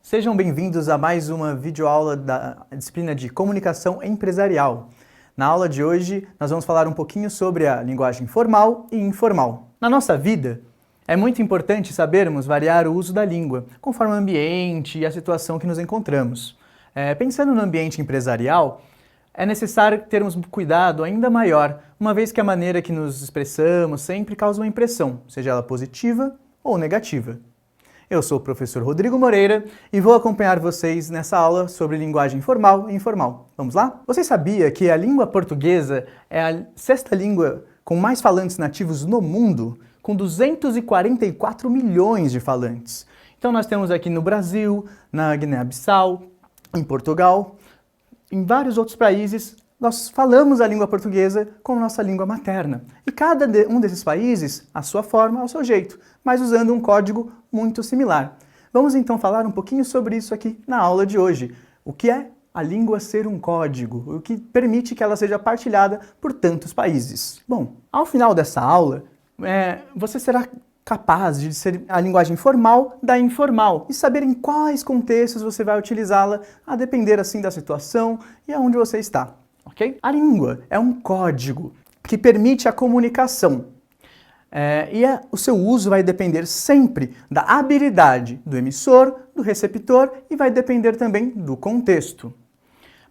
Sejam bem-vindos a mais uma videoaula da disciplina de Comunicação Empresarial. Na aula de hoje, nós vamos falar um pouquinho sobre a linguagem formal e informal. Na nossa vida, é muito importante sabermos variar o uso da língua, conforme o ambiente e a situação que nos encontramos. Pensando no ambiente empresarial, é necessário termos um cuidado ainda maior, uma vez que a maneira que nos expressamos sempre causa uma impressão, seja ela positiva ou negativa. Eu sou o professor Rodrigo Moreira e vou acompanhar vocês nessa aula sobre linguagem formal e informal. Vamos lá? Você sabia que a língua portuguesa é a sexta língua com mais falantes nativos no mundo, com 244 milhões de falantes? Então nós temos aqui no Brasil, na Guiné-Bissau, em Portugal, em vários outros países, nós falamos a língua portuguesa como nossa língua materna. E cada um desses países, a sua forma, ao seu jeito, mas usando um código muito similar. Vamos então falar um pouquinho sobre isso aqui na aula de hoje. O que é a língua ser um código? O que permite que ela seja partilhada por tantos países? Bom, ao final dessa aula, você será capaz de ser a linguagem formal da informal e saber em quais contextos você vai utilizá-la, a depender assim da situação e aonde você está. Okay? A língua é um código que permite a comunicação o seu uso vai depender sempre da habilidade do emissor, do receptor e vai depender também do contexto.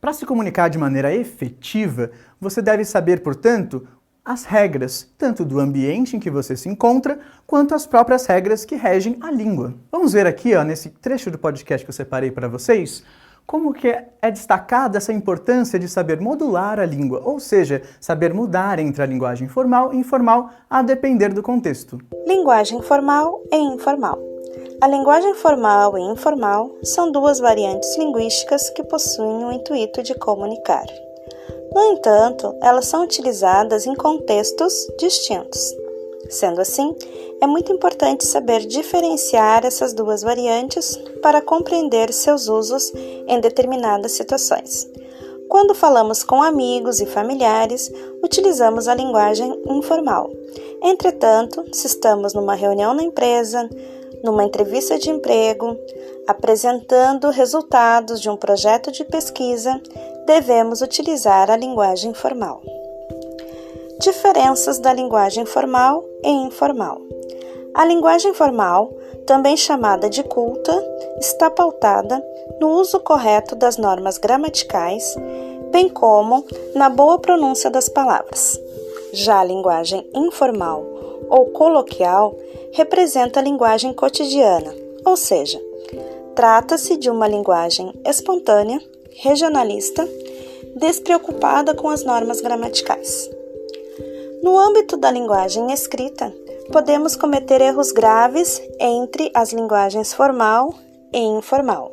Para se comunicar de maneira efetiva, você deve saber, portanto, as regras, tanto do ambiente em que você se encontra, quanto as próprias regras que regem a língua. Vamos ver aqui, nesse trecho do podcast que eu separei para vocês, como que é destacada essa importância de saber modular a língua, ou seja, saber mudar entre a linguagem formal e informal a depender do contexto. Linguagem formal e informal. A linguagem formal e informal são duas variantes linguísticas que possuem o intuito de comunicar. No entanto, elas são utilizadas em contextos distintos. Sendo assim, é muito importante saber diferenciar essas duas variantes para compreender seus usos em determinadas situações. Quando falamos com amigos e familiares, utilizamos a linguagem informal. Entretanto, se estamos numa reunião na empresa, numa entrevista de emprego, apresentando resultados de um projeto de pesquisa, devemos utilizar a linguagem formal. Diferenças da linguagem formal e informal. A linguagem formal, também chamada de culta, está pautada no uso correto das normas gramaticais, bem como na boa pronúncia das palavras. Já a linguagem informal ou coloquial representa a linguagem cotidiana, ou seja, trata-se de uma linguagem espontânea, regionalista, despreocupada com as normas gramaticais. No âmbito da linguagem escrita, podemos cometer erros graves entre as linguagens formal e informal.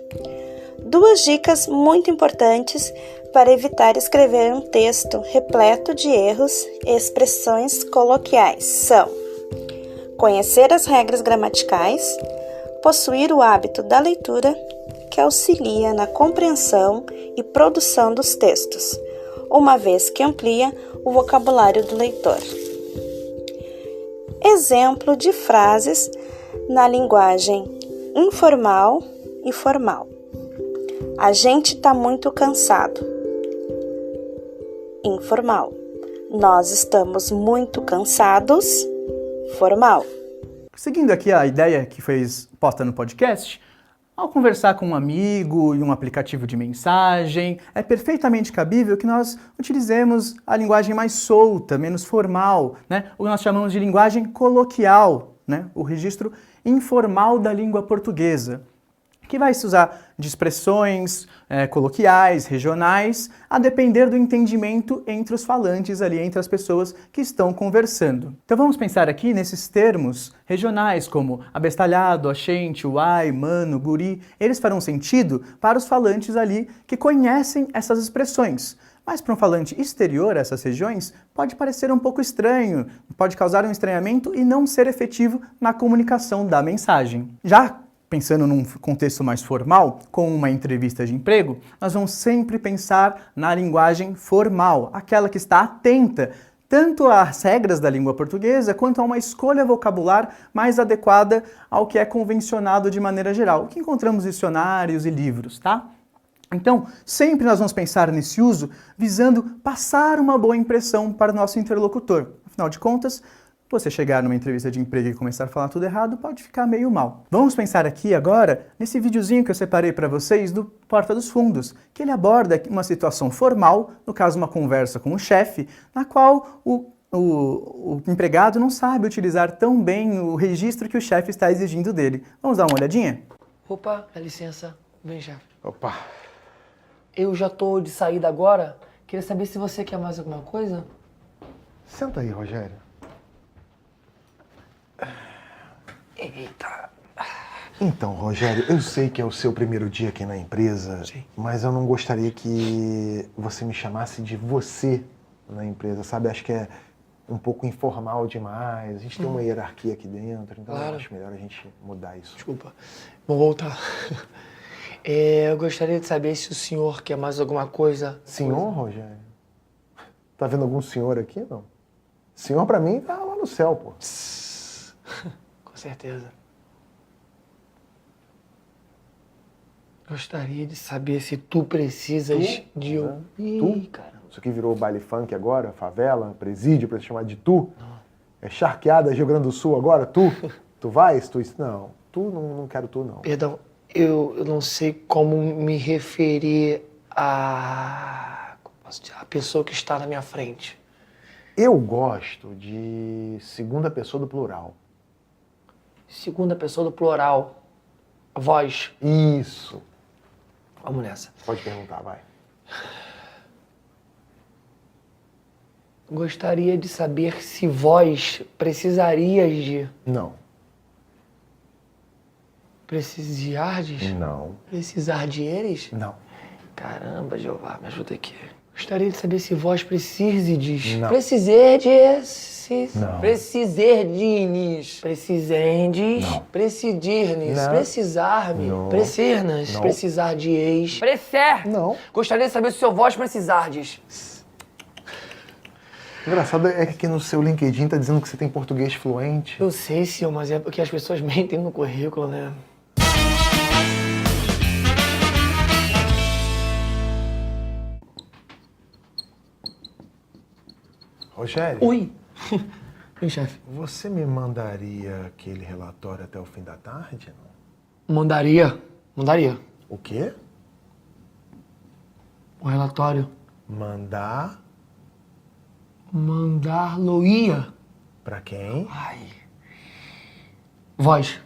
Duas dicas muito importantes para evitar escrever um texto repleto de erros e expressões coloquiais são: conhecer as regras gramaticais, possuir o hábito da leitura, que auxilia na compreensão e produção dos textos, uma vez que amplia o vocabulário do leitor. Exemplo de frases na linguagem informal e formal. A gente está muito cansado. Informal. Nós estamos muito cansados. Formal. Seguindo aqui a ideia que foi posta no podcast, ao conversar com um amigo e um aplicativo de mensagem, é perfeitamente cabível que nós utilizemos a linguagem mais solta, menos formal, o que nós chamamos de linguagem coloquial, o registro informal da língua portuguesa, que vai se usar de expressões coloquiais, regionais, a depender do entendimento entre os falantes ali, entre as pessoas que estão conversando. Então vamos pensar aqui nesses termos regionais como abestalhado, oxente, uai, mano, guri. Eles farão sentido para os falantes ali que conhecem essas expressões. Mas para um falante exterior a essas regiões, pode parecer um pouco estranho, pode causar um estranhamento e não ser efetivo na comunicação da mensagem. Já pensando num contexto mais formal, com uma entrevista de emprego, nós vamos sempre pensar na linguagem formal, aquela que está atenta tanto às regras da língua portuguesa, quanto a uma escolha vocabular mais adequada ao que é convencionado de maneira geral, o que encontramos em dicionários e livros, tá? Então, sempre nós vamos pensar nesse uso visando passar uma boa impressão para o nosso interlocutor. Afinal de contas, você chegar numa entrevista de emprego e começar a falar tudo errado pode ficar meio mal. Vamos pensar aqui agora nesse videozinho que eu separei para vocês do Porta dos Fundos, que ele aborda uma situação formal, no caso uma conversa com o chefe, na qual o empregado não sabe utilizar tão bem o registro que o chefe está exigindo dele. Vamos dar uma olhadinha? Opa, dá licença. Vem, chefe. Opa, Eu já tô de saída agora. Queria saber se você quer mais alguma coisa. senta aí, Rogério. Eita. Então, Rogério, eu sei que é o seu primeiro dia aqui na empresa, Sim. mas eu não gostaria que você me chamasse de você na empresa, sabe? Acho que é um pouco informal demais, a gente tem uma hierarquia aqui dentro, então Claro. eu acho melhor a gente mudar isso. Desculpa. Vou voltar. Eu gostaria de saber se o senhor quer mais alguma coisa. Senhor, Rogério? Tá vendo algum senhor aqui, não? Senhor pra mim tá lá no céu, pô. Com certeza. Gostaria de saber se tu precisas de um... Ih, Tu? caramba. Isso aqui virou baile funk agora, favela, presídio, pra se chamar de tu. É charqueada Rio Grande do Sul agora, tu? Tu vais? Tu? Não, tu não quero tu, não. Perdão, eu não sei como me referir a... como posso dizer? A pessoa que está na minha frente. Eu gosto de segunda pessoa do plural. Segunda pessoa do plural. Voz. Isso. Vamos nessa. Pode perguntar, vai. Gostaria de saber se vós precisarias de... Não. Precisardes? Não. Precisar de eles? Não. Caramba, Jeová, me ajuda aqui. Gostaria de saber se vós precisardes. Não. Precisardes. Não. Precisardes. Precisendes. Não. Precidirnes. Não. Precisar-me. Não. Precernas. Não. Precisar de ex. Precer. Não. Gostaria de saber se o seu vós precisardes. Engraçado é que aqui no seu LinkedIn tá dizendo que você tem português fluente. Eu sei, senhor, mas é porque as pessoas mentem no currículo, né? Rogério, Oi. Oi, chefe. você me mandaria aquele relatório até o fim da tarde, não? Mandaria. Mandaria. O quê? O relatório. Mandar Mandar-lo-ia. pra quem? Ai. Vós.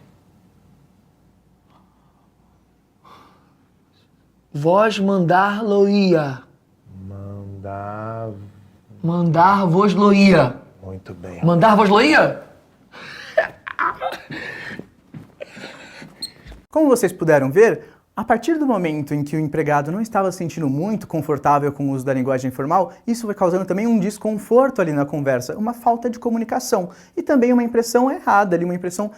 Vós mandar-lo-ia. Mandar... Mandar-vos-lo-ia. Muito bem. Mandar-vos-lo-ia? Como vocês puderam ver, a partir do momento em que o empregado não estava se sentindo muito confortável com o uso da linguagem informal, isso vai causando também um desconforto ali na conversa, uma falta de comunicação e também uma impressão errada ali, uma impressão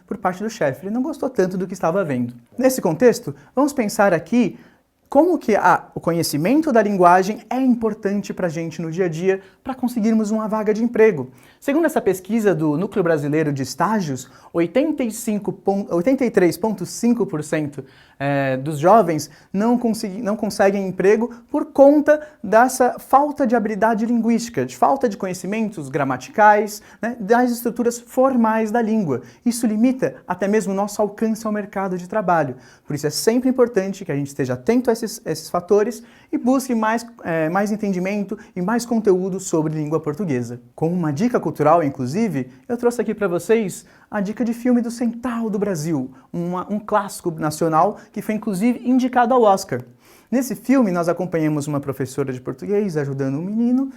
por parte do chefe. Ele não gostou tanto do que estava vendo. Nesse contexto, vamos pensar aqui como que o conhecimento da linguagem é importante para a gente no dia a dia para conseguirmos uma vaga de emprego. Segundo essa pesquisa do Núcleo Brasileiro de Estágios, 83,5% dos jovens não conseguem emprego por conta dessa falta de habilidade linguística, de falta de conhecimentos gramaticais, né, das estruturas formais da língua. Isso limita até mesmo o nosso alcance ao mercado de trabalho. Por isso é sempre importante que a gente esteja atento a esses fatores e busque mais entendimento e mais conteúdo sobre língua portuguesa. Como uma dica cultural, inclusive, eu trouxe aqui para vocês a dica de filme do Central do Brasil, um clássico nacional que foi inclusive indicado ao Oscar. Nesse filme nós acompanhamos uma professora de português ajudando um menino,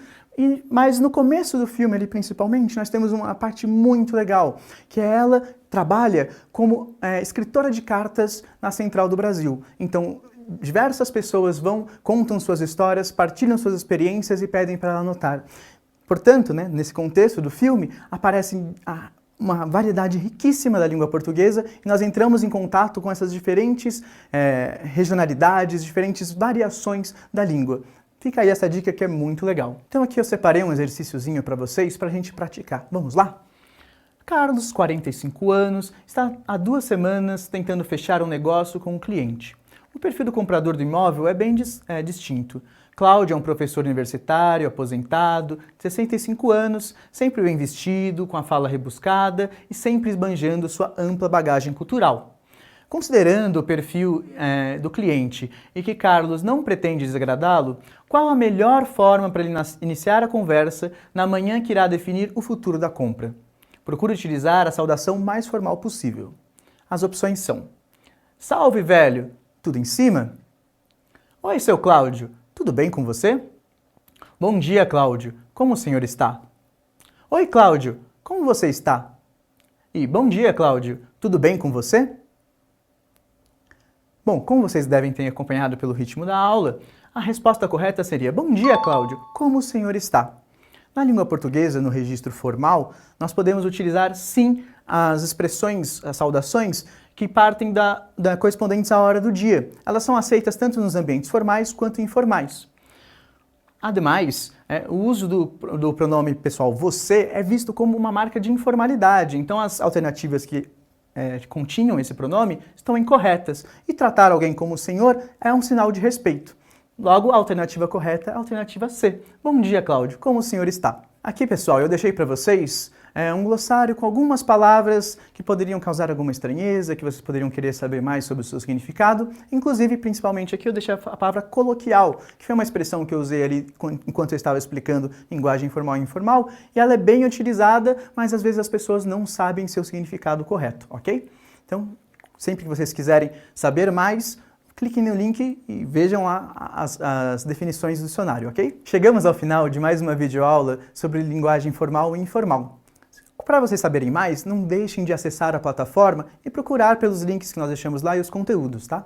mas no começo do filme ali principalmente nós temos uma parte muito legal, que ela trabalha como escritora de cartas na Central do Brasil. Então diversas pessoas contam suas histórias, partilham suas experiências e pedem para ela anotar. Portanto, né, nesse contexto do filme, aparece uma variedade riquíssima da língua portuguesa e nós entramos em contato com essas diferentes regionalidades, diferentes variações da língua. Fica aí essa dica que é muito legal. Então aqui eu separei um exercíciozinho para vocês para a gente praticar. Vamos lá? Carlos, 45 anos, está há 2 semanas tentando fechar um negócio com um cliente. O perfil do comprador do imóvel é bem distinto. Cláudio é um professor universitário, aposentado, 65 anos, sempre bem vestido, com a fala rebuscada e sempre esbanjando sua ampla bagagem cultural. Considerando o perfil do cliente e que Carlos não pretende desagradá-lo, qual a melhor forma para ele iniciar a conversa na manhã que irá definir o futuro da compra? Procure utilizar a saudação mais formal possível. As opções são: Salve, velho! Tudo em cima? Oi, seu Cláudio! Tudo bem com você? Bom dia, Cláudio! Como o senhor está? Oi, Cláudio! Como você está? E bom dia, Cláudio! Tudo bem com você? Bom, como vocês devem ter acompanhado pelo ritmo da aula, a resposta correta seria: Bom dia, Cláudio! Como o senhor está? Na língua portuguesa, no registro formal, nós podemos utilizar, sim, as expressões, as saudações, que partem da correspondentes à hora do dia. Elas são aceitas tanto nos ambientes formais quanto informais. Ademais, o uso do pronome pessoal você é visto como uma marca de informalidade, então as alternativas que continham esse pronome estão incorretas, e tratar alguém como senhor é um sinal de respeito. Logo, a alternativa correta é a alternativa C. Bom dia, Cláudio. Como o senhor está? Aqui, pessoal, eu deixei para vocês um glossário com algumas palavras que poderiam causar alguma estranheza, que vocês poderiam querer saber mais sobre o seu significado. Inclusive, principalmente aqui, eu deixei a palavra coloquial, que foi uma expressão que eu usei ali enquanto eu estava explicando linguagem formal e informal, e ela é bem utilizada, mas às vezes as pessoas não sabem seu significado correto, ok? Então, sempre que vocês quiserem saber mais, cliquem no link e vejam lá as definições do dicionário, ok? Chegamos ao final de mais uma videoaula sobre linguagem formal e informal. Para vocês saberem mais, não deixem de acessar a plataforma e procurar pelos links que nós deixamos lá e os conteúdos, tá?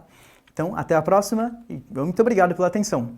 Então, até a próxima e muito obrigado pela atenção.